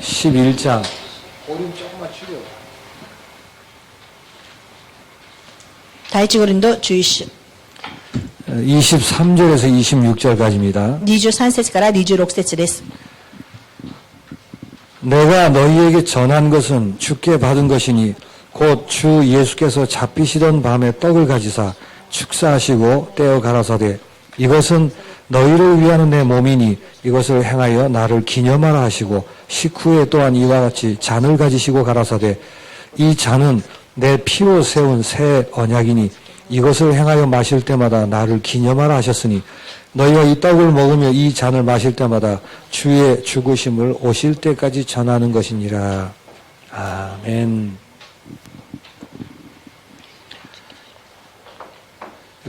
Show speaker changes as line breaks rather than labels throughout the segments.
11장. 볼륨 조금만 줄여.
第一コリント11章
23절에서 26절까지입니다.
23節から26節です。
내가 너희에게 전한 것은 주께 받은 것이니 곧 주 예수께서 잡히시던 밤에 떡을 가지사 축사하시고 떼어 가라사대 이것은 너희를 위하는 내 몸이니 이것을 행하여 나를 기념하라 하시고 식후에 또한 이와 같이 잔을 가지시고 가라사대 이 잔은 내 피로 세운 새 언약이니 이것을 행하여 마실 때마다 나를 기념하라 하셨으니 너희가 이 떡을 먹으며 이 잔을 마실 때마다 주의 죽으심을 오실 때까지 전하는 것이니라. 아멘.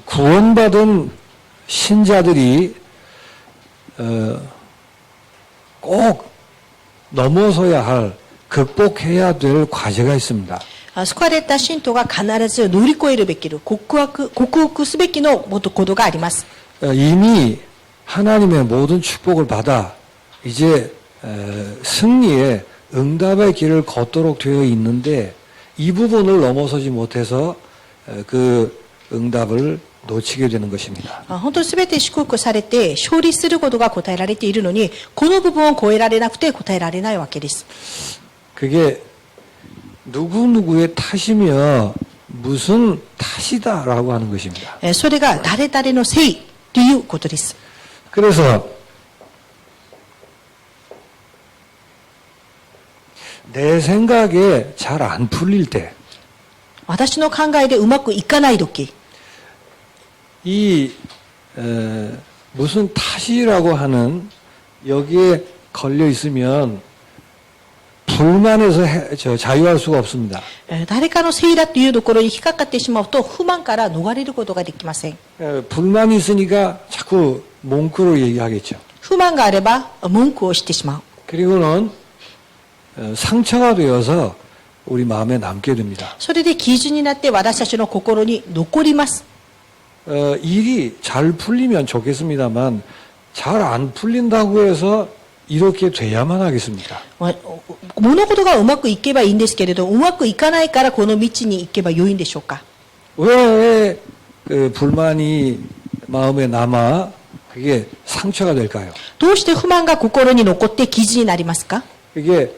구원받은 신자들이 꼭 넘어서야 할, 극복해야 될 과제가 있습니다.
救われた信徒が必ず乗り越えるべき、克服すべきのことがあります。
이미 하나님의 모든 축복을 받아 이제 승리의 응답의 길을 걷도록 되어 있는데 이 부분을 넘어서지 못해서 그 응답을 놓치게 되는 것입니다.
本当に全て祝福されて勝利することが答えられているのに、この部分を超えられなくて答えられないわけです。
그게 누구누구의 탓이며 무슨 탓이다라고 하는 것입니다.
それが誰々のせいということです。
그래서 내 생각에 잘 안 풀릴 때
私の考えでうまくいかないとき、
이 무슨 탓이라고 하는 여기에 걸려 있으면 불만에서 자유할 수가 없습니다.
誰かのせいだというところに引っかかってしまうと不満から逃れることができません。
불만이 있으니까 자꾸 몽크로 얘기하겠죠.
不満があれば文句をしてしまう。
그리고는 상처가 되어서 우리 마음에 남게 됩니다.
それで基準になって私たちの心に残ります。
일이 잘 풀리면 좋겠습니다만 잘 안 풀린다고 해서 이렇게 돼야만 하겠습니까?
物事がうまくいけばいいんですけれど、うまくいかないからこの道に行けば良いんでしょうか。
왜 불만이 마음에 남아 그게 상처가 될까요?
どうして不満が心に残って記事になりますか？
그게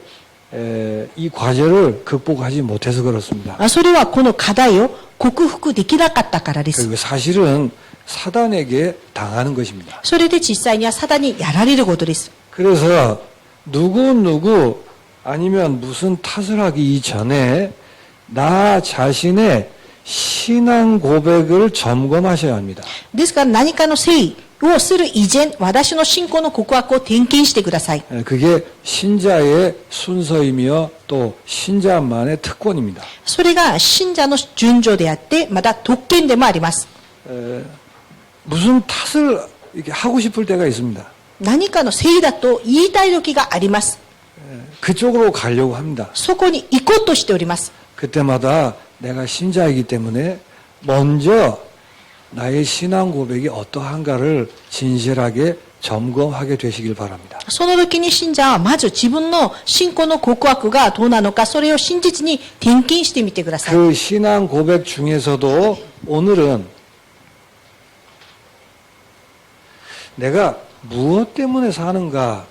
이 과제를 극복하지 못해서 그렇습니다.
それはこの課題を克服できなかったからです。
그리고 사실은 사단에게 당하는 것입니다.
それで実際にはサタンにやられることです。
그래서 누구 아니면 무슨 탓을 하기 이전에 나 자신의 신앙 고백을 점검하셔야 합니다.
ですから何かのせいをする以前、私の信仰の告白を点検してください。
그게 신자의 순서이며 또 신자만의 특권입니다.
それが信者の順序であって、また特権でもあります。
무슨 탓을 이렇게 하고 싶을 때가 있습니다.
何かのせいだと言いたい時があります。
그쪽으로 가려고 합니다.
そこに行こうとしております。
그때마다 내가 신자이기 때문에 먼저 나의 신앙 고백이 어떠한가를 진실하게 점검하게 되시길 바랍니다.
その時に信者はまず自分の信仰の告白がどうなのか、それを真実に点検してみてください。
그 신앙 고백 중에서도 오늘은 내가 무엇 때문에 사는가에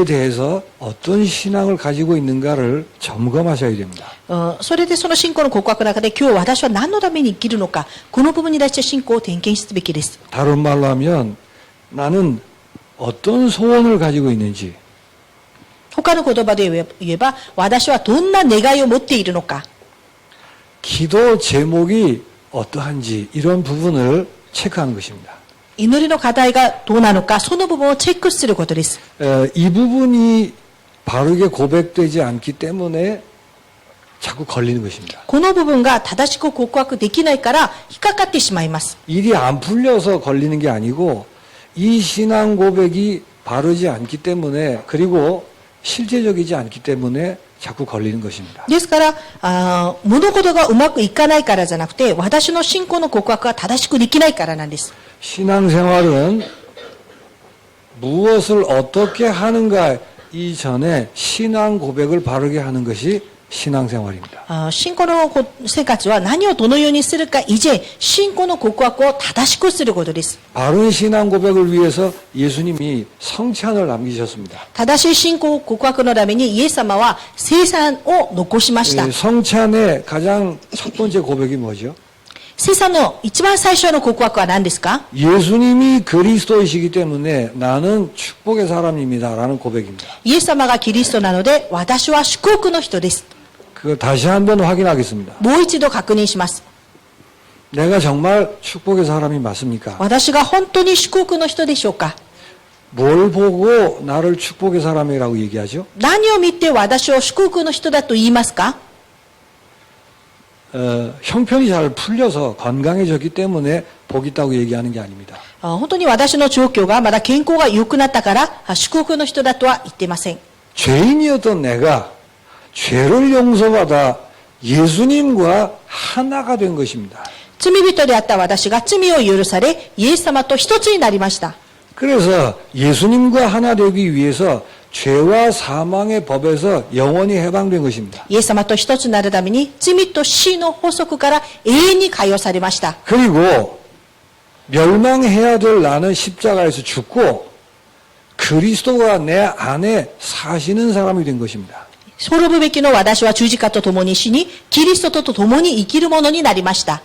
대해서 어떤 신앙을 가지고 있는가를 점검하셔야 됩니다.
それでその信仰の告白の中で今日私は何のために生きるのか、この部分に対して信仰を点検すべきです。
다른 말로 하면 나는 어떤 소원을 가지고 있는지
他の言葉で言えば、私はどんな願いを持っているのか、
기도 제목이 어떠한지 이런 부분을 체크하는 것입니다.
祈りの課題がどうなのか、その部分をチェックすることです。
이 부분이 바르게 고백되지 않기 때문에 자꾸 걸리는 것입니다.
この部分が正しく告白できないから引っかかってしまいます。
일이 안 풀려서 걸리는 게 아니고 이 신앙 고백이 바르지 않기 때문에 그리고 실제적이지 않기 때문에 자꾸 걸리는 것입니다.
ですから、物事がうまくいかないからじゃなくて、私の信仰の告白が正しくできないからなんです。
신앙생활은 무엇을 어떻게 하는가에 이전에 신앙 고백을 바르게 하는 것이 신앙생활입니다.
信仰の生活は何をどのようにするか以前、信仰の告白を正しくすることです。
바른 신앙 고백을 위해서 예수님이 성찬을 남기셨습니다.
正しい信仰告白のためにイエス様は聖餐を残しました。
성찬의 가장 첫 번째 고백이 뭐죠?
聖餐の一番最初の告白は何ですか？
예수님이 그리스도이시기 때문에 나는 축복의 사람입니다라는 고백입니다.
イエス様がキリストなので、私は祝福の人です。
그거 다시 한번 확인하겠습니다.
もう一度確認します。
내가 정말 축복의 사람이 맞습니까?
私が本当に祝福の人でしょうか？
뭘 보고 나를 축복의 사람이라고 얘기하죠?
何を見て私を祝福の人だと言いますか？
형편이 잘 풀려서 건강해졌기 때문에 복 있다고 얘기하는 게 아닙니다.
本当に私の状況がまだ健康が良くなったから祝福の人だとは言っていません。
죄인이었던 내가 죄를 용서받아 예수님과 하나가 된 것입니다.
罪人であった私が罪を許され、イエス様と一つになりました。
그래서 예수님과 하나 되기 위해서 죄와 사망의 법에서 영원히 해방된 것입니다.
イエス様と一つになるために罪と死の法則から永遠に解放されました。
그리고 멸망해야 될 나는 십자가에서 죽고 그리스도가 내 안에 사시는 사람이 된 것입니다.
滅ぶべきの私は十字架と共に死に、キリストと共に生きるものになりました。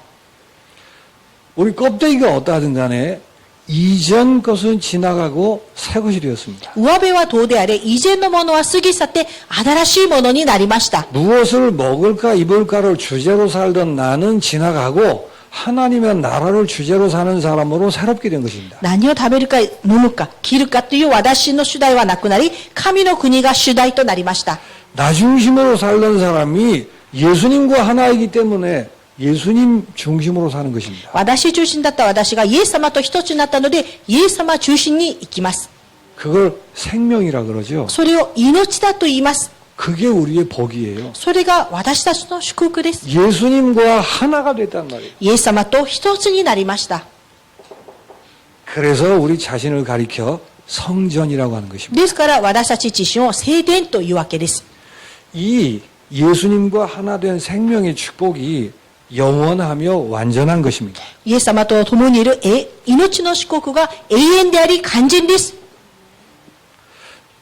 우리 껍데기가 어떠하든 간에 이전 것은 지나가고 새 것이 되었습니다.
上辺はどうであれ、以前のものは過ぎ去って新しいものになりました。
무엇을 먹을까 입을까를 주제로 살던 나는 지나가고 하나님의 나라를 주제로 사는 사람으로 새롭게 된 것입니다.
何を食べるか飲むか着るかという私の主題はなくなり、神の国が主題となりました。
나 중심으로 살던 사람이 예수님과 하나이기 때문에 예수님 중심으로 사는 것입니다.
私中心だった私がイエス様と一つになったので、イエス様中心に生きます。
그걸 생명이라 그러죠.
それを命だと言います。
그게 우리의 복이에요.
それが私たちの祝福です。
예수님과 하나가 됐단 말이에요.
イエス様と一つになりました。
그래서 우리 자신을 가리켜 성전이라고 하는 것입니다.
ですから私たち自身を聖殿というわけです。
이 예수님과 하나 된 생명의 축복이 영원하며 완전한 것입니다.
イエス様と共にいる命の祝福が永遠であり完全です。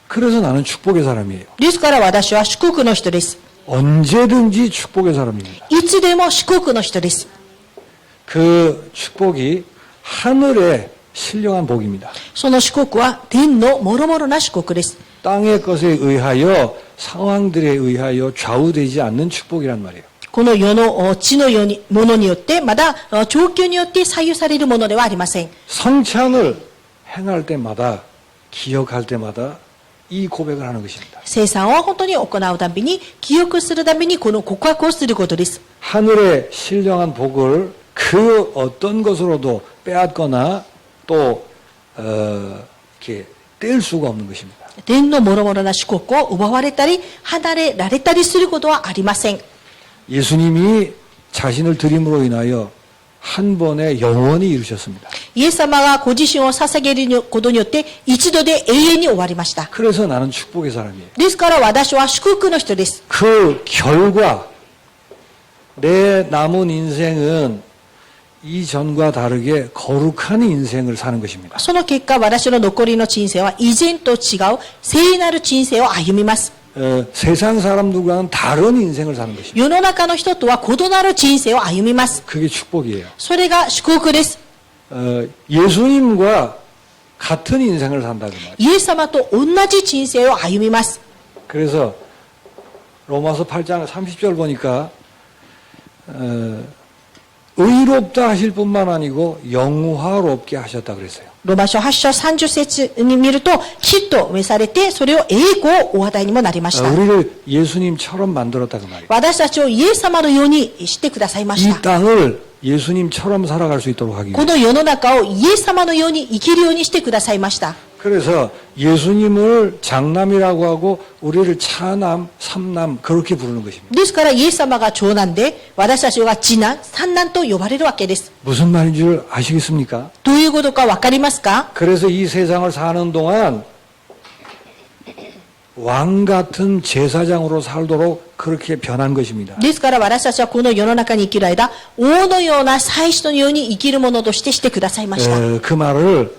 그래서 나는 축복의 사람이에요.
ですから私は祝福の人です。
언제든지 축복의 사람입니다.
いつでも祝福の人です。
그 축복이 하늘의 신령한 복입니다.
その祝福は天のもろもろな祝福です。
땅의 것에 의하여 상황들에 의하여 좌우되지 않는 축복이란 말이에요.
この世の地のようにものによってまだ状況によって左右されるものではありません。
성찬을 행할 때마다 기억할 때마다 이 고백을 하는 것입니다.
聖餐を本当に行うたびに記憶するためにこの告白をすることです。
하늘의 신령한 복을 그 어떤 것으로도 빼앗거나 또 이렇게 뗄 수가 없는 것입니다.
天のもろもろな祝福を奪われたり離れられたりすることはありません。
예수님이 자신을 드림으로 인하여 한 번에 영원히 이루셨습니다.
イエス様がご自身を捧げることによって一度で永遠に終わりました。
그래서 나는 축복의 사람이에요.
ですから私は祝福の人です。
그 결과 내 남은 인생은 이전과 다르게 거룩한 인생을 사는 것입니다.
その結果私の残りの人生は以前と違う聖なる人生を歩みます。
세상 사람들과는 다른 인생을 사는 것입니다.
世の中の人とは異なる人生を歩みます。
그게 축복이에요.
それが祝福です。
예수님과 같은 인생을 산다는 말이에요.
イエス様と同じ人生を歩みます。
그래서 로마서 8장 30절 보니까 의롭다 하실 뿐만 아니고 영화롭게 하셨다 그랬어요.
ロマ書8章30節に見ると、きっと召されて、それを栄光をお与えにもなりました。
우리를 예수님처럼 만들었다 그 말이에요.
私たちをイエス様のようにしてくださいまし
이
た。
땅을 예수님처럼 살아갈 수 있도록 하기
こ
위해서.
の世の中をイエス様のように生きるようにしてくださいました。
그래서 예수님을 장남이라고 하고 우리를 차남, 삼남 그렇게 부르는 것입니다.
ですからイエス様が長男で、私たちが次男、三男と呼ばれるわけです。
무슨 말인 줄 아시겠습니까?
どういうことかわかりますか？
그래서 이 세상을 사는 동안 왕 같은 제사장으로 살도록 그렇게 변한 것입니다.
ですから私たちはこの世の中に生きる間、王のような祭司のように生きるものとしてくださいました。
그 말을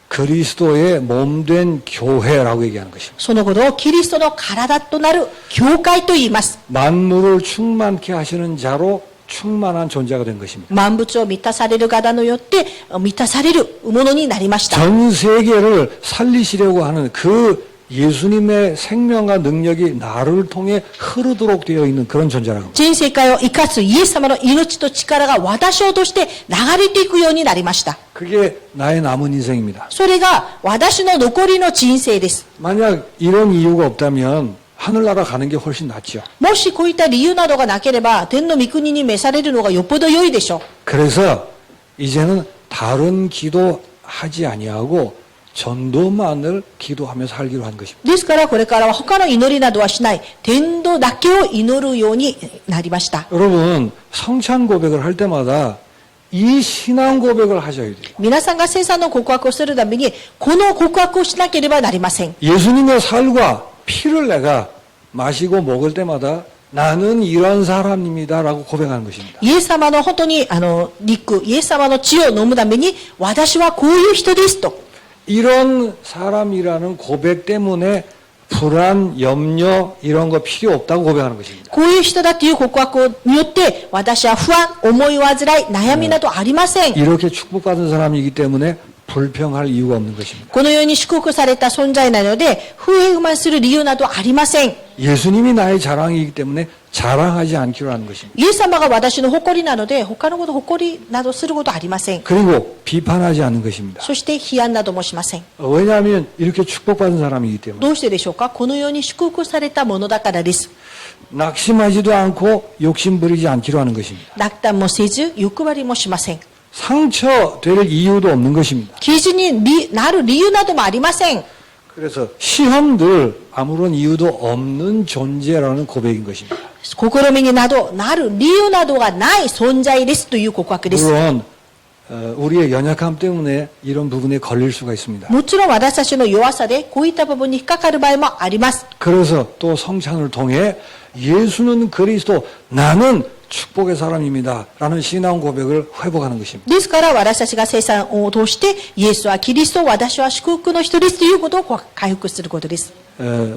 그리스도의 몸된 교회라고 얘기하는 것입니다.
そのことをキリストの体となる教会と言います。
만물을 충만케 하시는 자로 충만한 존재가 된 것입니다.
万物を満たされる方によって満たされるものになりました。
전 세계를 살리시려고 하는 그 예수님의 생명과 능력이 나를 통해 흐르도록 되어 있는 그런 존재라고 합니다.
全世界を生かすイエス様の命と力が私を通して流れていくようになりました。
그게 나의 남은 인생입니다.
それが私の残りの人生です。
만약 이런 이유가 없다면 하늘나라 가는 게 훨씬 낫죠.
もしこういった理由などがなければ天の御国に召されるのがよっぽど良いでしょう。
그래서 이제는 다른 기도하지 아니하고 전도만을 기도하며 살기로 한 것입니다.
ですからこれからは他の祈りなどはしない天道だけを祈るようになりました。
여러분 성찬 고백을 할 때마다 이 신앙 고백을 하셔야 돼요.
皆さんが聖餐の告白をするためにこの告白をしなければなりません。
예수님의 살과 피를 내가 마시고 먹을 때마다 나는 이런 사람입니다라고 고백하는 것입니다.
イエス様の本当に肉、イエス様の血を飲むために私はこういう人ですと。
이런 사람이라는 고백 때문에 불안, 염려 이런 거 필요 없다고 고백하는 것입니다.
こういう人だという告白によって私は不安、思い煩い、悩みなどありません。
이렇게 축복받은 사람이기 때문에 불평할 이유가 없는 것입니다.
このように祝福された存在なので不平不満する理由などありません。
예수님이 나의 자랑이기 때문에 자랑하지 않기로 하는 것입니다.
イエス様が私の誇りなので他のこと誇りなどすることはありません。
그리고 비판하지 않는 것입니다.
そして批判などもしません。
왜냐하면 이렇게 축복받은 사람이기 때문에
どうしてでしょうか。このように祝福されたものだからです。
낙심하지도 않고 욕심부리지 않기로 하는 것입니다.
落胆もせず欲張りもしません。
상처될 이유도 없는 것입니다.
記事になる理由などもありません。
그래서 시험들 아무런 이유도 없는 존재라는 고백인 것입니다.
試みになる理由などがない存在ですという告白です。
물론 우리의 연약함 때문에 이런 부분에 걸릴 수가 있습니다.
もちろん私たちの弱さでこういった部分に引っかかる場合もあります。
그래서 또 성찬을 통해 예수는 그리스도 나는 축복의 사람입니다 라는 신앙 고백을 회복하는 것입니다.
ですから私たちが聖餐を通してイエスはキリスト、私は祝福の人ですということを回復することです。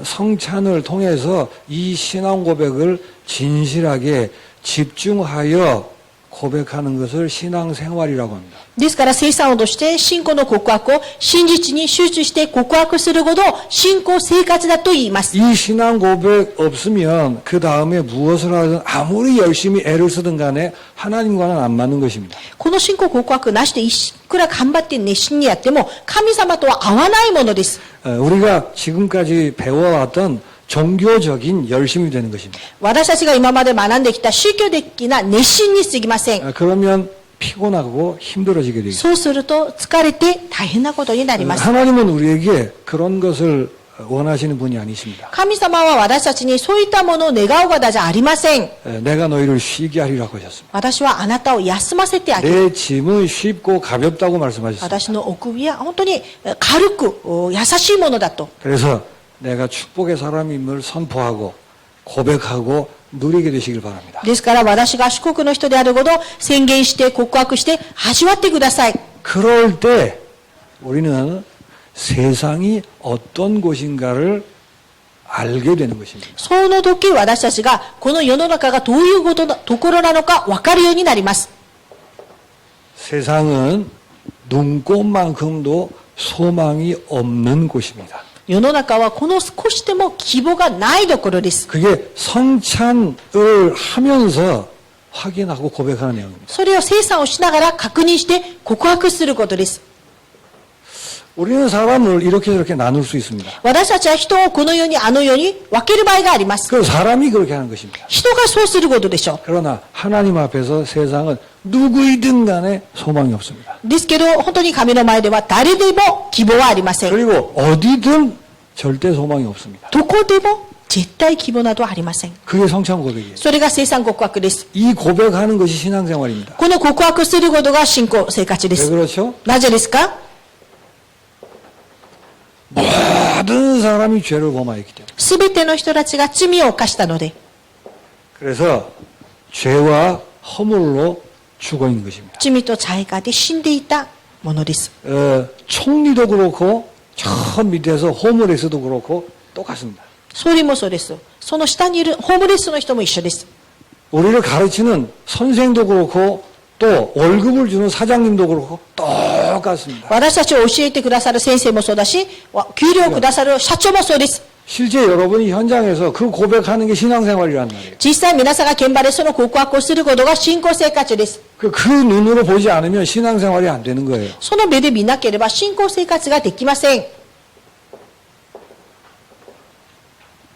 성찬을 통해서 이 신앙 고백을 진실하게 집중하여 고백하는 것을 신앙생활이라고 합니다.
ですから聖餐を通して信仰の告白を真実に集中して告白することを信仰生活だと言います。
이 신앙 고백 없으면 그 다음에 무엇을 하든 아무리 열심히 애를 쓰든 간에 하나님과는 안 맞는 것입니다.
この信仰告白なしでいくら頑張って熱心にやっても神様とは合わないものです。
우리가 지금까지 배워왔던 종교적인 열심이 되는 것입니다.
私たちが今まで学んできた宗教的な熱心に過ぎません。
그러면 피곤하고 힘들어지게 되겠죠.
そうすると疲れて大変なことになります。
하나님은 우리에게 그런 것을 원하시는 분이 아니십니다.
神様は私たちにそういったものを願う方じゃありません。
내가 너희를 쉬게 하리라고 하셨습니다.
私はあなたを休ませてあげる。
내 짐은 쉽고 가볍다고 말씀하셨습니다.
私のお首は本当に軽く優しいものだと。
그래서 내가 축복의 사람임을 선포하고 고백하고 누리게 되시길 바랍니다.
ですから私が祝福の人であることを宣言して告白して味わってください。
그럴 때 우리는 세상이 어떤 곳인가를 알게 되는 것입니다.
その時私たちがこの世の中がどういうところなのか分かるようになります。
세상은 눈꽃만큼도 소망이 없는 곳입니다.
世の中はこの少しでも希望がないところです。
그게 성찬을 하면서 확인하고 고백하는 내용입니다.
それを生産をしながら確認して告白することです。
우리는 사람을 이렇게 저렇게 나눌 수 있습니다.
私たちは人をこのようにあのように分ける場合があります。
그 사람이 그렇게 하는 것입니다.
人がそうすることでしょう。
그러나 하나님 앞에서 세상은 누구이든 간에 소망이 없습니다.
ですけど本当に神の前では誰でも希望はありません。
그리고 어디든 절대 소망이 없습니다.
どこでも絶対希望などはありません。
그게 성찬 고백이에요.
それが生産告白です。
이 고백하는 것이 신앙생활입니다.
この告白することが信仰生活で
왜
す。
그렇죠?
なぜですか？
모든 사람이 죄를 범하였기 때문에.
すべての人たちが罪を犯したので、
그래서 죄와 허물로 죽어 있는 것입니다.
罪と罪がで死んでいたものです。
총리도 그렇고 저 밑에서 호물에서도 그렇고 똑같습니다.
総理もそうです。その下にいるホームレスの人も一緒です。
우리를 가르치는 선생도 그렇고 또 월급을 주는 사장님도 그렇고 똑같습니다.
私たちを教えてくださる先生もそうだし、給料をくださる社長もそうです。
실제 여러분이 현장에서 그 고백하는 게 신앙생활이란 말이에요.
実際皆さんが現場でその告白をすることが信仰生活です。
그 눈으로 보지 않으면 신앙생활이 안 되는 거예요.
その目で見なければ信仰生活ができません。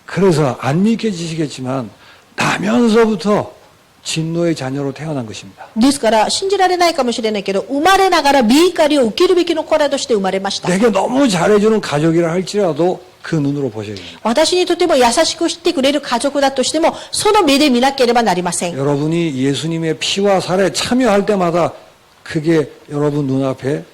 그래서 안 믿겨지시겠지만 나면서부터 진노의 자녀로 태어난 것입니다.
ですから信じられないかもしれないけど、生まれながら身怒りを受けるべきの子らとして生まれました。
내게 너무 잘해주는 가족이라 할지라도 그 눈으로 보셔야 됩니다.
私にとても優しくしてくれる家族だとしても、その目で見なければなりません。
여러분이 예수님의 피와 살에 참여할 때마다 그게 여러분 눈앞에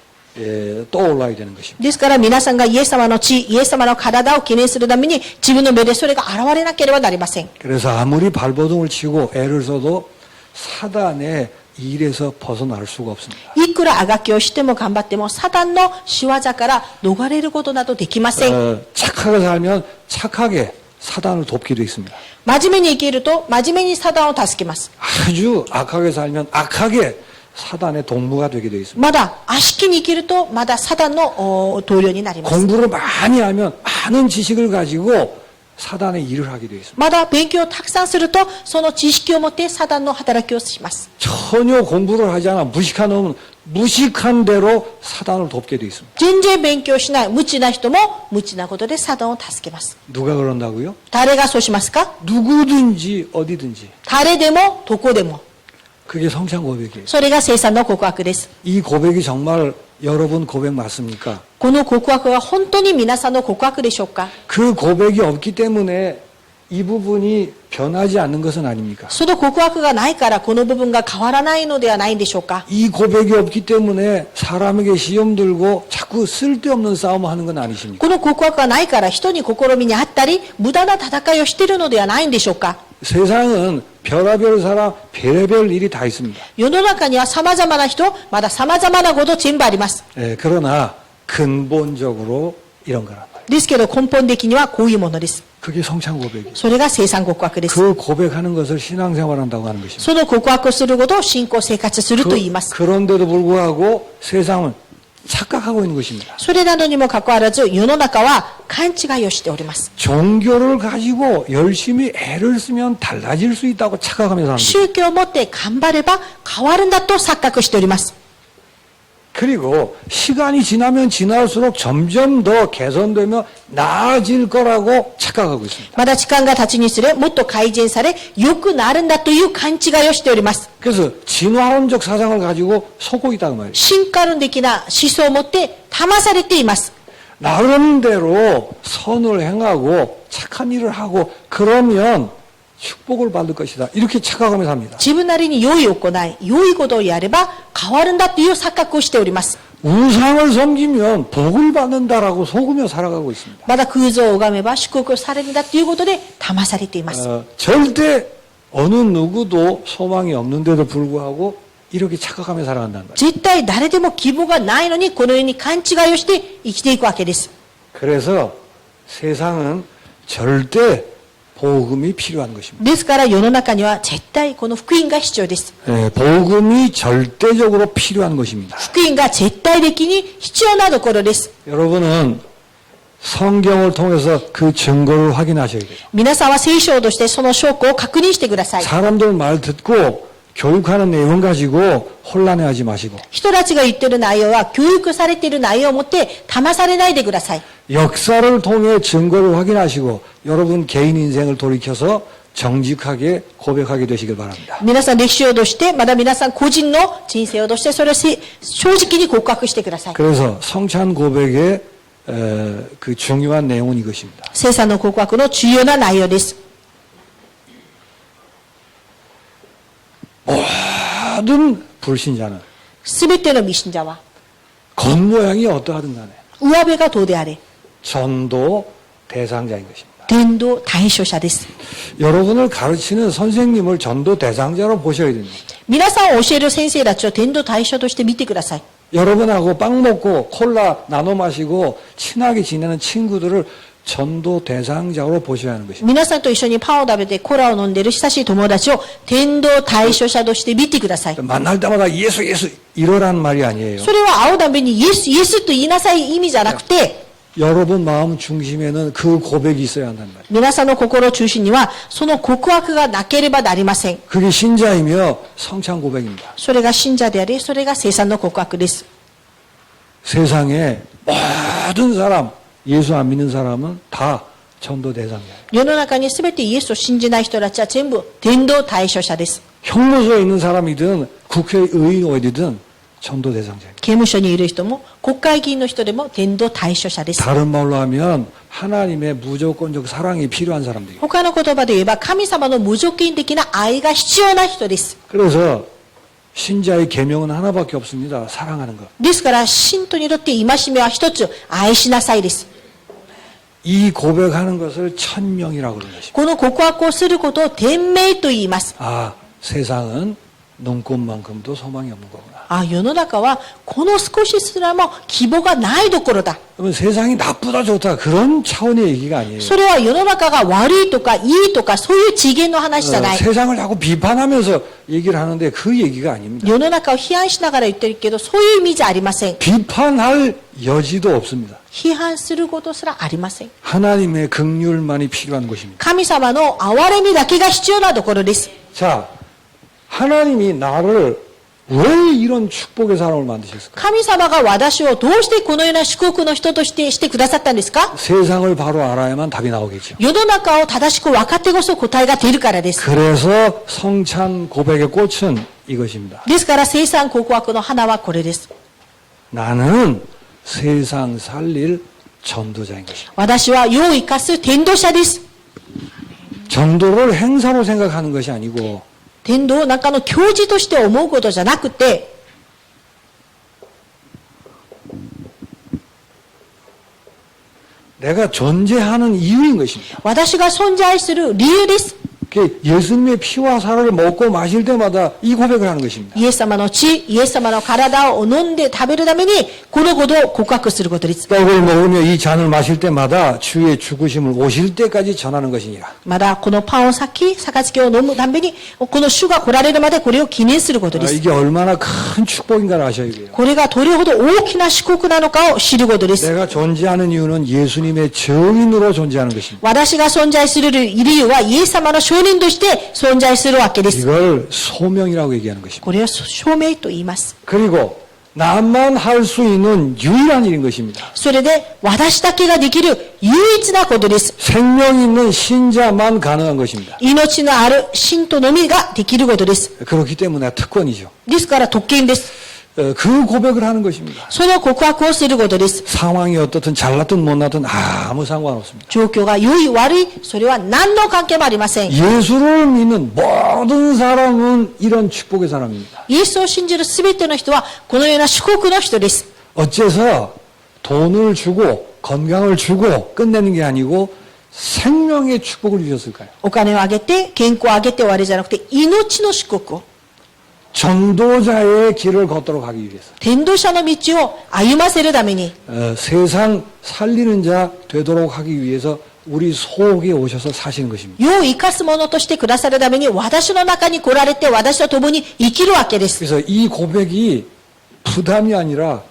떠올라야 되는 것입니다.
ですから皆さんがイエス様の血、イエス様の体を記念するために自分の目でそれが現れなければなりません。
그래서 아무리 발버둥을 치고 애를 써도 사단의 일에서 벗어날 수가 없습니다.
いくらあがきをしても頑張ってもサタンの仕業から逃れることなどできません。
착하게 살면 착하게 사단을 돕게 되어 있습니다.
真面目に生きると真面目にサタンを助けます。
아주 악하게 살면 악하게 사단의 동무가 되게 되어 있습니다.
まだ悪しきに生きるとまだサタンの同僚になります。
공부를 많이 하면 많은 지식을 가지고 사단의 일을 하게 되어 있습니다.
まだ勉強をたくさんするとその知識を持ってサタンの働きをします。
전혀 공부를 하지 않아 무식한 놈은 무식한 대로 사단을 돕게 되어 있습니다.
全然勉強しない無知な人も無知なことでサタンを助けます。
누가 그런다고요?
誰がそうしますか？
누구든지 어디든지.
誰でもどこでも。
그게 성찬 고백이에요.
それが生産の告白です。
이 고백이 정말 여러분 고백 맞습니까?
この告白は本当に皆さんの告白でしょうか？
그 고백이 없기 때문에 이 부분이 변하지 않는 것은 아닙니까?
その告白がないからこの部分が変わらないのではないんでしょうか？
이 고백이 없기 때문에 사람에게 시험 들고 자꾸 쓸데없는 싸움을 하는 건 아니십니까?
この告白がないから人に試みにあったり無駄な戦いをしているのではないんでしょうか？
세상은 별의별 사람, 별의별 일이 다 있습니다.
世の中には様々な人、まだ様々なこと全部あります。
그러나 근본적으로 이런 거란 말이에요.
ですけど根本的にはこういうものです。
그게 성찬 고백이에요.
それが生産告白です。
그 고백하는 것을 신앙생활한다고 하는 것입니다.
その告白をすることを信仰生活すると言います。
그런데도 불구하고 세상은 착각하고 있는 것입니다.
それなどにもかかわらず世の中は勘違いをしております。
종교를 가지고 열심히 애를 쓰면 달라질 수 있다고 착각하면서 합니다.
宗教を持って頑張れば変わるんだと錯覚しております。
그리고 시간이 지나면 지날수록 점점 더 개선되며 나아질 거라고 착각하고 있습니다.
まだ時間が経ちにつれもっと改善され良くなるんだという勘違いをしております。
그래서 진화론적 사상을 가지고 속고 있다는 말이에요.
進化論的な思想を持って騙されています。
나름대로 선을 행하고 착한 일을 하고 그러면 축복을 받을 것이다. 이렇게 착각하면서 합니다.
自分なりに良い行い、良いことをやれば変わるんだという錯覚をしております。
우상을 섬기면 복을 받는다라고 속으며 살아가고 있습니다.
まだ空像を拝めば祝福されるんだということで騙されています。
절대 어느 누구도 소망이 없는데도 불구하고 이렇게 착각하며 살아간다는 거예요.
絶対誰でも希望がないのにこのように勘違いをして生きていくわけです。
그래서 세상은 절대 복음이 필요한 것입니다.
ですから世の中には絶対この福音が必要です。
복음이 절대적으로 필요한 것입니다.
福音が絶対的に必要なところです。
여러분은 성경을 통해서 그 증거를 확인하셔야 돼요.
皆さんは聖書としてその証拠を確認してください。
사람들 말 듣고 교육하는 내용 가지고 혼란해하지 마시고
人たちが言っている内容は教育されている内容を持って騙されないでください。
역사를 통해 증거를 확인하시고 여러분 개인 인생을 돌이켜서 정직하게 고백하게 되시길 바랍니다.
皆さん歴史をとしてまだ皆さん個人の人生をとしてそれを正直に告白してください。
그래서 성찬 고백의 그 중요한 내용은 이것입니다.
聖餐の告白の重要な内容です。
모든 불신자는
すべての未信者は
겉모양이 어떠하든 간에
上辺がどうであれ
전도 대상자인 것입니다.
伝道対象者です。
여러분을 가르치는 선생님을 전도 대상자로 보셔야 됩니다.
皆さんを教える先生たちを伝道対象として見てください。
여러분하고 빵 먹고 콜라 나눠 마시고 친하게 지내는 친구들을 전도 대상자로 보셔야 하는 것입니다.
皆さんと一緒にパンを食べてコーラを飲んでいる親しい友達を伝道対象者として見てください。
만날 때마다 예수 예수 이러라는 말이 아니에요.
それは会うたびにイエス、イエスと言いなさい意味じゃなくて、
여러분 마음 중심에는 그 고백이 있어야 한단 말이에요.
皆さんの心中心にはその告白がなければなりません。
그게 신자이며 성찬 고백입니다.
それが信者であり、それが生産の告白です。
세상에 모든 사람 예수 안 믿는 사람은 다 전도 대상자예요.
世の中に全てイエスを信じない人たちは全部伝道対象者です。
형무소에 있는 사람이든 국회의원이든 전도 대상자예요.
刑務所にいる人も国会議員の人でも伝道対象者です。
다른 말로 하면 하나님의 무조건적 사랑이 필요한 사람들이에요.
他の言葉で言えば神様の無条件的な愛が必要な人です。
그래서 신자의 계명은 하나밖에 없습니다. 사랑하는 것.
ですから信徒にとって戒めは一つ、愛しなさいです。
이 고백하는 것을 천명이라고 그러는 것입니다.
この告白をすることを天命と言います。
아, 세상은 눈꽃만큼도 소망이 없는 거구나.
あ、世の中はこの少しすらも希望がないどころだ。
그러면 세상이 나쁘다 좋다 그런 차원의 얘기가 아니에요.
それは世の中が悪いとかいいとかそういう次元の話じゃない。
세상을 자꾸 비판하면서 얘기를 하는데 그 얘기가 아닙니다.
世の中を批判しながら言ってるけど、そういう意味じゃありません。
비판할 여지도 없습니다.
批判することすらありません。
하나님의 긍휼만이 필요한 것입니다.
神様の憐れみだけが必要なところです。
자, 하나님이 나를 왜 이런 축복의 사람을 만드셨을까?
神様が私をどうしてこのような祝福の人としてくださったんですか？
세상을 바로 알아야만 답이 나오겠죠.
世の中を正しく分かってこそ答えが出るからです。
그래서 성찬 고백의 꽃은 이것입니다.
ですから生産告白の花はこれです。
나는 세상 살릴 전도자인 것입니다.
私は世を生かす伝道者です。
전도를 행사로 생각하는 것이 아니고
伝道を中の教示として思うことじゃなくて、
내가 존재하는 이유인 것입니다.
私が存在する理由です。
그 예수님의 피와 살을 먹고 마실 때마다 이 고백을 하는 것입니다.
イエス様の血、イエス様の体を飲んで食べるために、このことを告白することです。
떡을 먹으며 이 잔을 마실 때마다 주의 죽으심을 오실 때까지 전하는 것이니라.
まだこのパンを裂き、杯を飲むために、この主が来られるまでこれを記念することです。
이게 얼마나 큰 축복인가를 아셔야 돼요.
これがどれほど大きな祝福なのかを知ることです。
내가 존재하는 이유는 예수님의 증인으로 존재하는 것입니다.
私が存在する理由は、イエス様の証人として存在するわけです。
이걸 소명이라고 얘기하는 것입니다.
これを証明と言います。
그리고 나만 할 수 있는 유일한 일인 것입니다.
それで、私だけができる唯一なことです。
생명 있는 신자만 가능한 것입니다.
命のある信徒のみができることです。
그렇기 때문에 특권이죠.
ですから特権です。
그 고백을 하는 것입니다.
その告白をすることです。
상황이 어떻든 잘났든 못났든 아무 상관없습니다.
状況が良い悪い、それは何の関係もありません。
예수를 믿는 모든 사람은 이런 축복의 사람입니다.
イエスを信じるすべての人は、このような祝福の人です。
어째서 돈을 주고 건강을 주고 끝내는 게 아니고 생명의 축복을 주셨을까요?
お金をあげて、健康をあげて終わりじゃなくて、命の祝福を。
전도자의 길을 걷도록 하기 위해서
伝道者の道を歩ませるために、
세상 살리는 자 되도록 하기 위해서 우리 속에 오셔서 사시는 것입니다.
世を生かすものとしてくださるために、私の中に来られて、私と共に生きるわけです。
그래서 이 고백이 부담이 아니라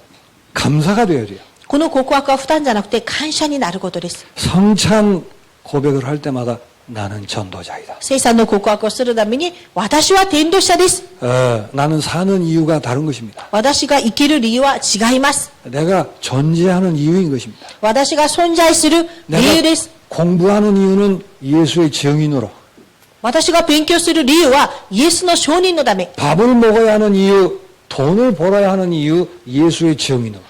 감사가 되어야 돼요.
この告白は負担じゃなくて感謝になることです。
성찬 고백을 할 때마다 나는 전도자이다.
生産の告白をするために、私は伝道者です。
나는 사는 이유가 다른 것입니다.
私が生きる理由は違います。
내가 존재하는 이유인 것입니다.
私が存在する理由です。
공부하는 이유는 예수의 증인으로.
私が勉強する理由は、イエスの証人のため。
밥을 먹어야 하는 이유, 돈을 벌어야 하는 이유, 예수의 증인으로.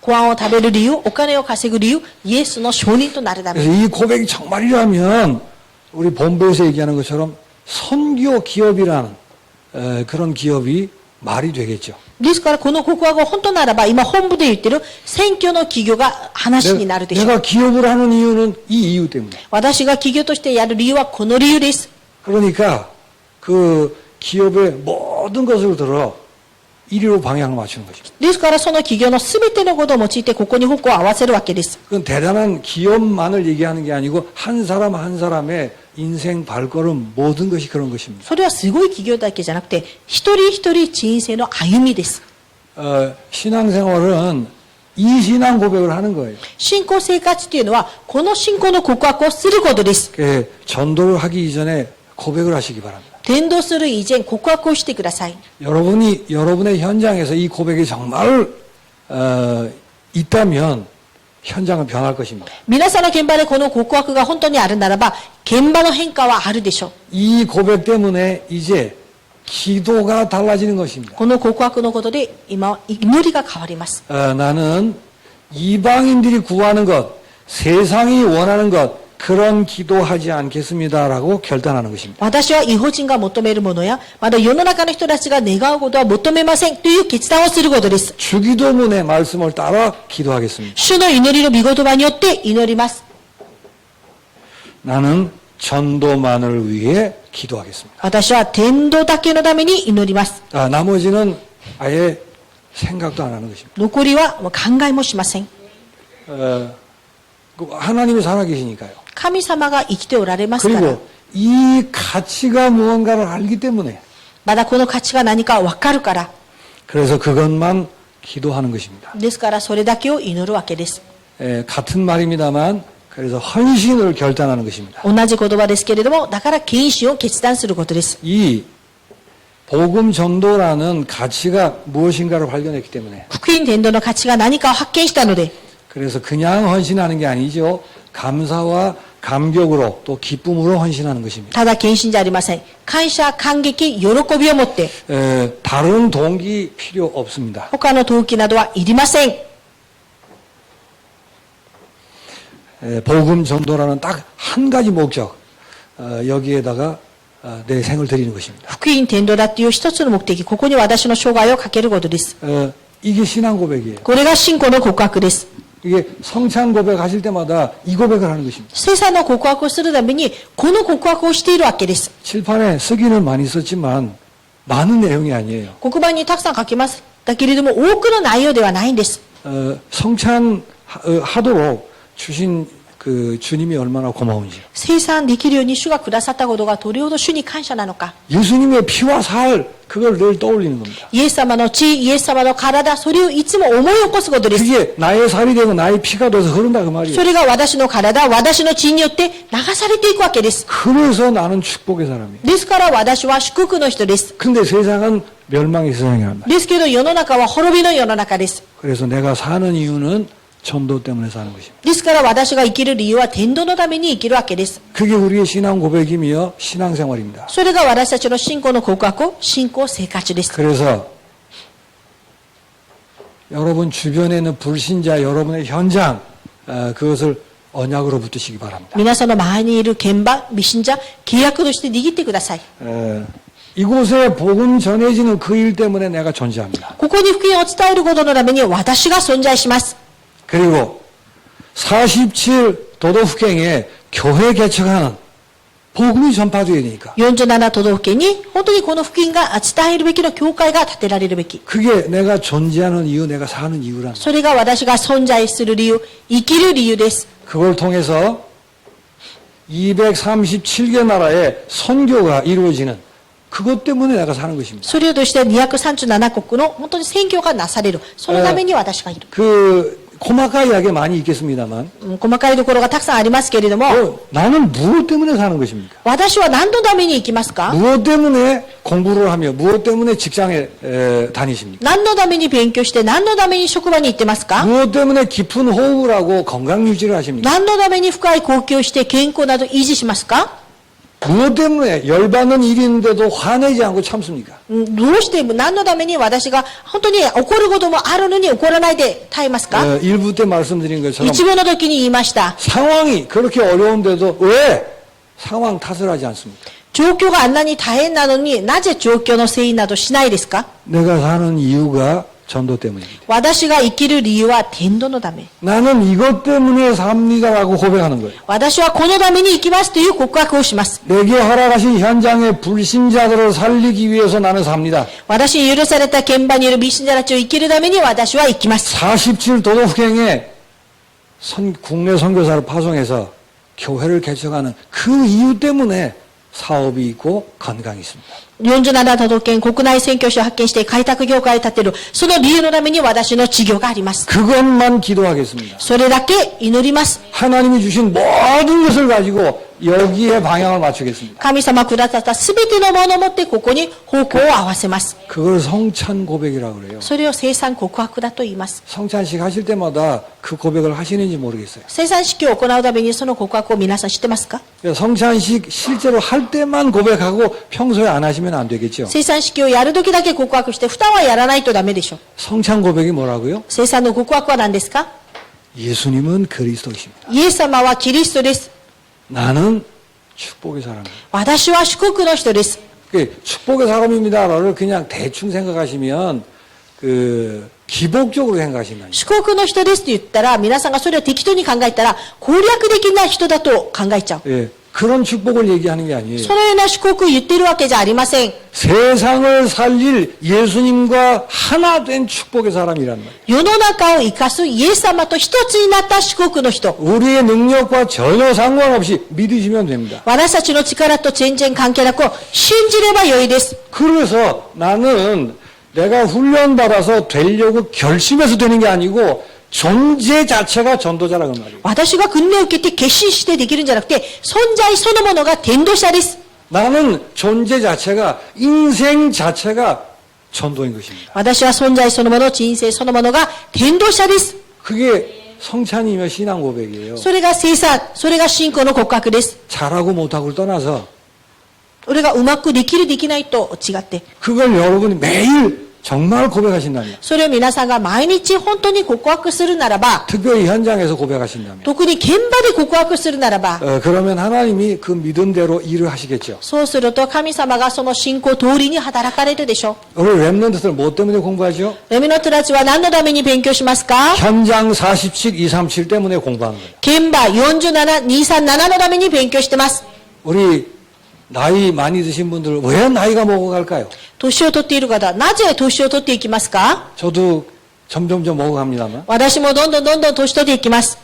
ご飯を食べる理由、お金を稼ぐ理由、イエスの証人となるため。
그래서 이 고백이 정말이라면 우리 본부에서 얘기하는 것처럼 선교 기업이라는 그런 기업이 말이 되겠죠.
ですからこの告白が本当ならば、今本部で言ってる選挙の企業が話になるでしょう。
내가 기업을 하는 이유는 이 이유 때문에.
私が企業としてやる理由はこの理由です。
그러니까 그 기업의 모든 것을 들어 이리로 방향을 맞추는 것입니다.
ですからその企業のすべてのことを用いてここに方向を合わせるわけです。
그건 대단한 기업만을 얘기하는 게 아니고 한 사람 한 사람의 인생 발걸음 모든 것이 그런 것입니다.
それはすごい企業だけじゃなくて、一人一人人生の歩みです。
신앙생활은 이 신앙 고백을 하는 거예요.
信仰生活というのは、この信仰の告白をすることです。
전도를 하기 이전에 고백을 하시기 바랍니다.
伝道する以前、告白をしてください。
여러분의 현장에서 이 고백이 정말 있다면 현장은 변할 것입니다.
皆さんの現場でこの告白が本当にあるならば、現場の変化はあるでしょう。
이 고백 때문에 이제 기도가 달라지는 것입니다.
この告白のことで、今は祈りが変わります。
나는 이방인들이 구하는 것, 세상이 원하는 것, 그런 기도하지 않겠습니다라고 결단하는 것입니다.
私は違法人が求めるものや、まだ世の中の人たちが願うことは求めませんという決断をすることです。
주기도문의 말씀을 따라 기도하겠습니다.
主の祈りの御言葉によって祈ります。
나는 전도만을 위해 기도하겠습니다.
私は伝道だけのために祈ります。
나머지는 아예 생각도 안 하는 것입니다.
残りはもう考えもしません。
하나님이 살아계시니까요.
神様が生きておられますから。
그리고 이 가치가 무언가를 알기 때문에
まだこの価値が何か分かるから。
그래서 그것만 기도하는 것입니다.
ですからそれだけを祈るわけです。
같은 말입니다만 그래서 헌신을 결단하는 것입니다.
同じ言葉ですけれども、だから献身を決断することです。
이 복음 전도라는 가치가 무엇인가를 발견했기 때문에
福音伝道の価値が何かを発見したので、
그래서 그냥 헌신하는 게 아니죠. 감사와 감격으로 또 기쁨으로 헌신하는 것입니다.
ただ献身じゃありません。感謝、感激、喜びを持って、
다른 동기 필요 없습니다.
他の動機などはいりません。
복음 전도라는 딱 한 가지 목적, 여기에다가 내 생을 드리는 것입니다.
福音伝道だっていう一つの目的、ここに私の生涯をかけることです。
이게 신앙 고백이에요.
これが信仰の告白です。
이게 성찬 고백하실 때마다 이 고백을 하는 것입니다.
聖餐の告白をするために、この告白をしているわけです。
칠판에 쓰기는 많이 썼지만 많은 내용이 아니에요.
黒板にたくさん書きましたけれども、多くの内容ではないんです。
성찬 하도록 주신 그 주님이 얼마나 고마운지.
聖餐できるように主がくださったことがどれほど主に感謝なのか。
예수님의 피와 살 그걸 늘 떠올리는 겁니다.
イエス様の血、イエス様の体、それをいつも思い起こすことです。
그게 나의 살이 되고 나의 피가 돼서 흐른다 그 말이에요.
それが私の体、私の血によって流されていくわけです。
그래서 나는 축복의 사람이에요.
ですから私は祝福の人です。
근데 세상은 멸망의 세상이란 말이에요.
ですけど世の中は滅びの世の中です。
그래서 내가 사는 이유는 전도 때문에 사는 것입니다.
ですから私が生きる理由は伝道のために生きるわけです。
그게 우리의 신앙 고백이며 신앙생활입니다.
それが私たちの信仰の告白、信仰生活です。
그래서 여러분 주변에 있는 불신자 여러분의 현장 그것을 언약으로 붙드시기 바랍니다.
皆さんの周りにいる現場、未信者、契約として握ってください。
이곳에 복음 전해지는 그 일 때문에 내가 존재합니다.
ここに福音を伝えることのために私が存在します。
그리고 47 도덕국행에 교회 개척하는 복음이 전파되어야 되니까
47都道府県に本当にこの福音が伝えるべきの教会が建てられるべき。
그게 내가 존재하는 이유, 내가 사는 이유라는
それが私が存在する理由、生きる理由です。
그걸 통해서 237개 나라의 선교가 이루어지는 그것 때문에 내가 사는 것입니다.
それをとして237国の本当に宣教がなされる。そのために私がいる。
그 고마까 이야기 많이 있겠습니다만
細かいところがたくさんありますけれども、
나는 무엇 때문에 사는 것입니까?
私は何のために生きますか？
무엇 때문에 공부를 하며 무엇 때문에 직장에 다니십니까?
何のために勉強して何のために職場に行ってますか？
무엇 때문에 깊은 호흡을 하고 건강 유지를 하십니까?
何のために深い呼吸をして健康など維持しますか？
무엇 때문에 열받는 일이 있는데도 화내지 않고 참습니까?
どうして何のために私が本当に怒ることもあるのに怒らないで耐えますか？
일부 때 말씀드린 것처럼
一部の時に言いました。
상황이 그렇게 어려운데도 왜 상황 탓을 하지 않습니까?
状況があんなに大変なのになぜ状況のせいなどしないですか？
내가 사는 이유가 전도 때문입니다.
私が生きる理由は天道のため。
나는 이것 때문에 삽니다라고 고백하는 거예요.
私はこのために生きますという告白をします。
내게 허락하신 현장의 불신자들을 살리기 위해서 나는 삽니다.
私に許された現場にいる未信者たちを生きるために私は生きます。
47도덕행에 국내 선교사를 파송해서 교회를 개척하는 그 이유 때문에 사업이 있고 건강이 있습니다.
47都道県国内宣教師を発見して開拓業界を立てる、その理由のために私の事業があります。
그것만 기도하겠습니다.
それだけ祈ります。
하나님이 주신 모든 것을 가지고 여기에 방향을 맞추겠습니다.
神様くださったすべてのものを持ってここに方向を合わせます。
그걸 성찬 고백이라고 그래요.
それを生産告白だと言います。
성찬식 하실 때마다 그 고백을 하시는지 모르겠어요.
生産式を行うためにその告白を皆さん知ってますか？
성찬식 실제로 할 때만 고백하고 평소에 안 하시면 안 되겠죠.
生産式をやるときだけ告白して、普段はやらないとダメでしょ。
성찬 고백이 뭐라고요?
生産の告白は何ですか？
예수님은 그리스도이십니다.
イエス様はキリストです。
나는 축복의 사람입니다.
私は祝福の人です。
축복의 사람입니다를 그냥 대충 생각하시면 기복적으로 생각하신다니.
祝福の人ですって言ったら、皆さんがそれを適当に考えたら、攻略できない人だと考えちゃう。
예, 그런 축복을 얘기하는 게 아니에요.
そのような祝福を言っているわけじゃありません。
세상을 살릴 예수님과 하나 된 축복의 사람이란 말이에요.
世の中を生かすイエス様と一つになった祝福の人。
우리의 능력과 전혀 상관없이 믿으시면 됩니다.
私たちの力と全然関係なく、信じればよいです。
그래서 나는 내가 훈련받아서 되려고 결심해서 되는 게 아니고 존재 자체가 전도자라는 말이에요.
私が訓練を受けて決心してできるんじゃなくて、存在そのものが伝道者です。
나는 존재 자체가 인생 자체가 전도인 것입니다.
私は存在そのもの、人生そのものが伝道者です。
그게 성찬이며 신앙 고백이에요.
それが生産、それが信仰の告白です。
잘하고 못하고를 떠나서
俺がうまくできるできないと違って、
그걸 여러분이 매일 정말 고백하신다면
それを皆さんが毎日本当に告白するならば、
특별히 현장에서 고백하신다면
特に現場で告白するならば、
그러면 하나님이 그 믿음대로 일을 하시겠죠.
そうすると神様がその信仰通りに働かれるでしょう。
우리 랩런트들 뭐 때문에 공부하죠?
レミの人たちは何のために勉強しますか？
현장 47, 237 때문에 공부하는 거예요.
現場47、237のために勉強してます。
우리 나이 많이 드신 분들 왜 나이가 먹어갈까요?
年を取っている方、なぜ年を取っていきますか？
저도 점점점 먹어갑니다만
私もどんどん年取っていきます。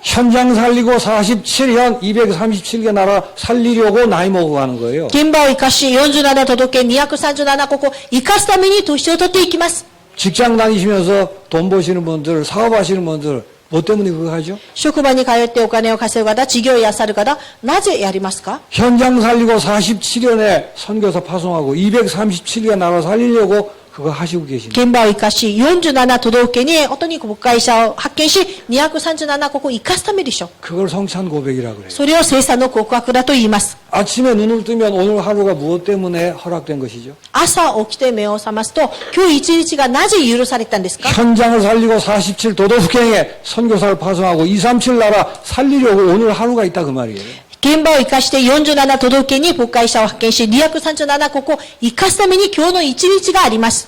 현장 살리고 47년 237개 나라 살리려고 나이 먹어가는 거예요.
現場を生かし、47都道県237国を生かすために年を取っていきます。
직장 다니시면서 돈 버시는 분들, 사업하시는 분들 뭐 때문에 그거 하죠?
職場に通ってお金を稼ぐ方、事業をやさる方、なぜやりますか？
현장 살리고 47년에 선교사 파송하고 237개 나라 살리려고 그거 하시고 계십니다.
現場を生かし、47都道府県に本当に牧会者を発見し、237国を生かすためでしょう。
그걸 성찬 고백이라고 그래요.
それを生産の告白だと言います。
아침에 눈을 뜨면 오늘 하루가 무엇 때문에 허락된 것이죠?
朝起きて目を覚ますと、今日一日がなぜ許されたんですか？
현장을 살리고 47 도덕행에 선교사를 파송하고 237 나라 살리려고 오늘 하루가 있다 그 말이에요.
現場を生かして47都道府県に牧会者を発見し、237国を生かすために今日の一日があります。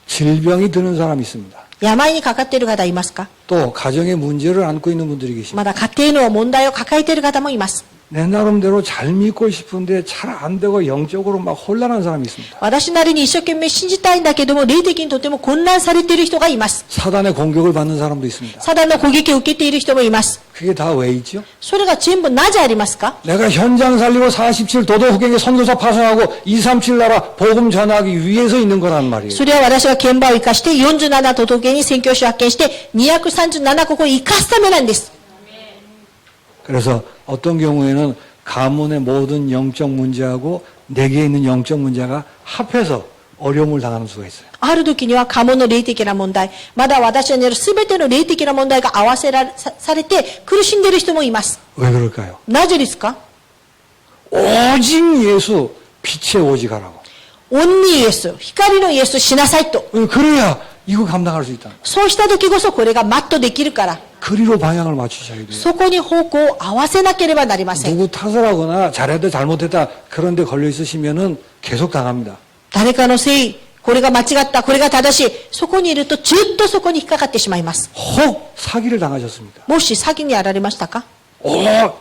질병이 드는 사람이 있습니다.
病にかかっている方いますか？
또 가정의 문제를 안고 있는 분들이 계십니다.
まだ家庭の問題を抱えている方もいます。
내 나름대로 잘 믿고 싶은데 잘 안 되고 영적으로 막 혼란한 사람이 있습니다.
私なりに一生懸命信じたいんだけども、霊的にとても混乱されている人がいます。
사단의 공격을 받는 사람도 있습니다.
サタンの攻撃を受けている人もいます。
그게 다 왜 있죠?
それが全部なぜありますか？
내가 현장 살리고 47 도덕후경에 선교사 파송하고 237 나라 복음 전하기 위해서 있는 거란 말이에요.
それは私が現場を生かして47都道府県に宣教師を発見して237国を生かすためなんです。
그래서 어떤 경우에는 가문의 모든 영적 문제하고 내게 있는 영적 문제가 합해서 어려움을 당하는 수가 있어요.
ある時には家紋の霊的な問題、まだ私にある全ての霊的な問題が合わせされて苦しんでいる人もいます。
왜 그럴까요?
なぜですか？
오직 예수 빛의 오직 하라고.
オンリーイエス、光のイエスしなさいと。
그래야 이거 감당할 수 있다.
そうした時こそこれがマットできるから、
그리로 방향을 맞추셔야 돼요.
そこに方向を合わせなければなりません。
누구 탓을 하거나 잘했다 잘못했다 그런 데 걸려 있으시면은 계속 당합니다.
誰かのせい、これが間違った、これが正しい、そこにいるとずっとそこに引っかかってしまいます。
혹 사기를 당하셨습니까?
もし詐欺にやられましたか？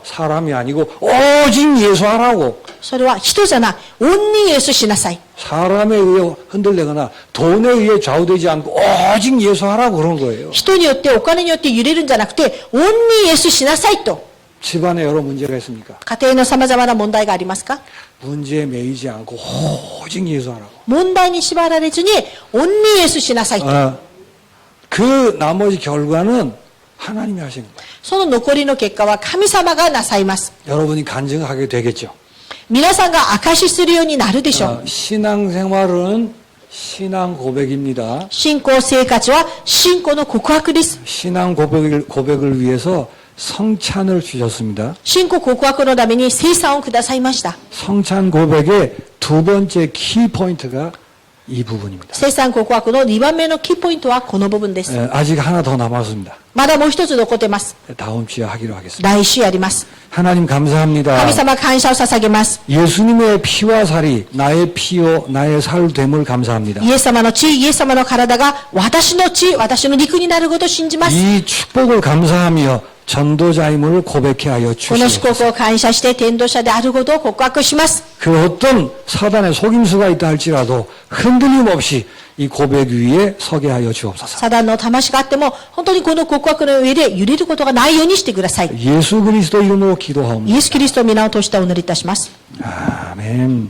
사람이 아니고 오직 예수하라고
それは人じゃない。オンにイエスしなさい。
사람에 의해 흔들리거나 돈에 의해 좌우되지 않고 오직 예수하라고 그런 거예요.
人によってお金によって揺れるんじゃなくて、オンにイエスしなさいと。
집안에 여러 문제가 있습니까?
家庭の様々な問題がありますか？
문제에 매이지 않고 오직 예수하라고.
問題に縛られずに、オンにイエスしなさいと。
그 나머지 결과는 하나님이 하시는 거예요.
その残りの結果は神様がなさいます。
여러분이 간증하게 되겠죠.
皆さんが証しするようになるでしょう。
신앙생활은 신앙 고백입니다.
信仰生活は信仰の告白です。
신앙 고백을 위해서 성찬을 주셨습니다.
信仰告白のために生産をくださいました。
성찬 고백의 두 번째 키포인트가 이 부분입니다.
生産告白の2番目のキーポイントはこの部分です。
아직 하나 더 남았습니다.
まだもう一つ残ってます。
다음 주에 하기로 하겠습니다.
来週やります。
하나님 감사합니다.
神様感謝を捧げます。
예수님의 피와 살이 나의 피요 나의 살됨을 감사합니다.
イエス様の血、イエス様の体が私の血、私の肉になることを信じます。
이 축복을 감사하며 전도자임을 고백해 하여
この祝
주시옵소서.
福を感謝して天道者であることを告白します。
그 어떤 사단의 속임수가 있다 할지라도 흔들림 없이 이 고백 위에 서게 하여 주옵소서.
サダンの魂があっても、本当にこの告白の上で揺れることがないようにしてください。
예수 그리스도 이름으로 기도하옵니다.
イエス・キリストの皆を通してお祈りいたします。
아멘.